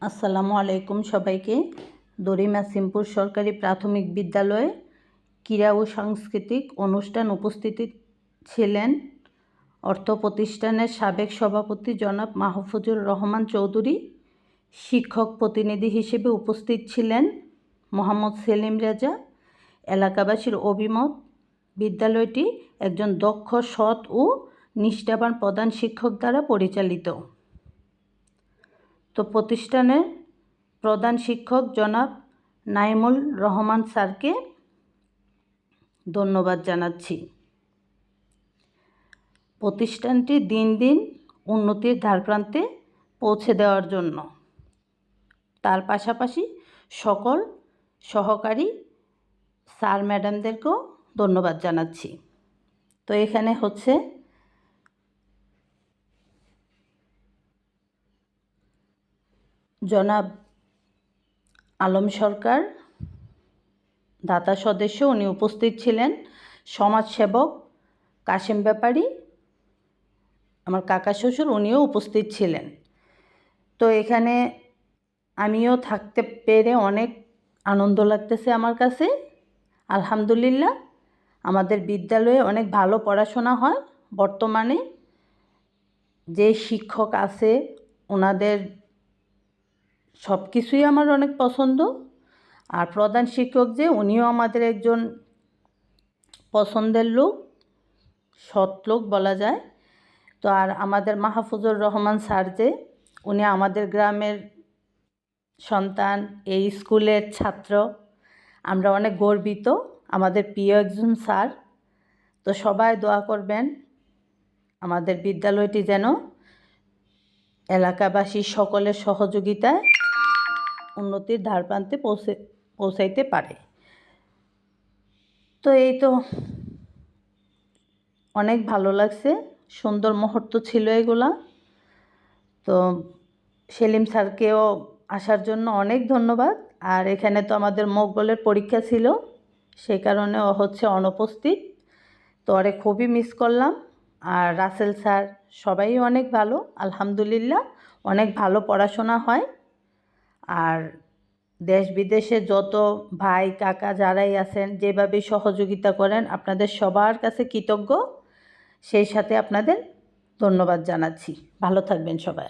আসসালামু আলাইকুম সবাইকে। দরিমা সিমপুর সরকারি প্রাথমিক বিদ্যালয়ে ক্রীড়া ও সাংস্কৃতিক অনুষ্ঠান উপস্থিতি ছিলেন অর্থ প্রতিষ্ঠানের সাবেক সভাপতি জনাব মাহফুজুর রহমান চৌধুরী। শিক্ষক প্রতিনিধি হিসেবে উপস্থিত ছিলেন মোহাম্মদ সেলিম রেজা। এলাকাবাসীর অভিমত, বিদ্যালয়টি একজন দক্ষ, সৎ ও নিষ্ঠাবান প্রধান শিক্ষক দ্বারা পরিচালিত। তো প্রতিষ্ঠানের প্রধান শিক্ষক জনাব নাইমুল রহমান স্যারকে ধন্যবাদ জানাচ্ছি। প্রতিষ্ঠানটি দিন দিন উন্নতির ধারপ্রান্তে পৌঁছে দেওয়ার জন্য তার পাশাপাশি সকল সহকারী স্যার ম্যাডামদেরকেও ধন্যবাদ জানাচ্ছি। তো এখানে হচ্ছে জনাব আলম সরকার দাতা সদস্য, উনি উপস্থিত ছিলেন। সমাজসেবক কাশেম ব্যাপারী, আমার কাকা শ্বশুর, উনিও উপস্থিত ছিলেন। তো এখানে আমিও থাকতে পেরে অনেক আনন্দ লাগতেছে আমার কাছে। আলহামদুলিল্লাহ, আমাদের বিদ্যালয়ে অনেক ভালো পড়াশোনা হয়। বর্তমানে যে শিক্ষক আছে ওনাদের সব কিছুই আমার অনেক পছন্দ। আর প্রধান শিক্ষক যে, উনিও আমাদের একজন পছন্দের লোক, সৎ লোক বলা যায়। তো আর আমাদের মাহফুজুর রহমান স্যার যে, উনি আমাদের গ্রামের সন্তান, এই স্কুলের ছাত্র। আমরা অনেক গর্বিত, আমাদের প্রিয় একজন স্যার। তো সবাই দোয়া করবেন আমাদের বিদ্যালয়টি যেন এলাকাবাসী সকলের সহযোগিতায় উন্নতির ধারপ্রান্তে পৌঁছাইতে পারে। তো এই তো অনেক ভালো লাগছে, সুন্দর মুহূর্ত ছিল এগুলা। তো সেলিম স্যারকেও আসার জন্য অনেক ধন্যবাদ। আর এখানে তো আমাদের মকবলের পরীক্ষা ছিল, সে কারণে ও হচ্ছে অনুপস্থিত। তো ওরে খুবই মিস করলাম। আর রাসেল স্যার সবাই অনেক ভালো, আলহামদুলিল্লাহ, অনেক ভালো পড়াশোনা হয়। আর দেশ বিদেশে যত ভাই কাকা যারাই আছেন, যেভাবে সহযোগিতা করেন, আপনাদের সবার কাছে কৃতজ্ঞ। সেই সাথে আপনাদের ধন্যবাদ জানাচ্ছি। ভালো থাকবেন সবাই।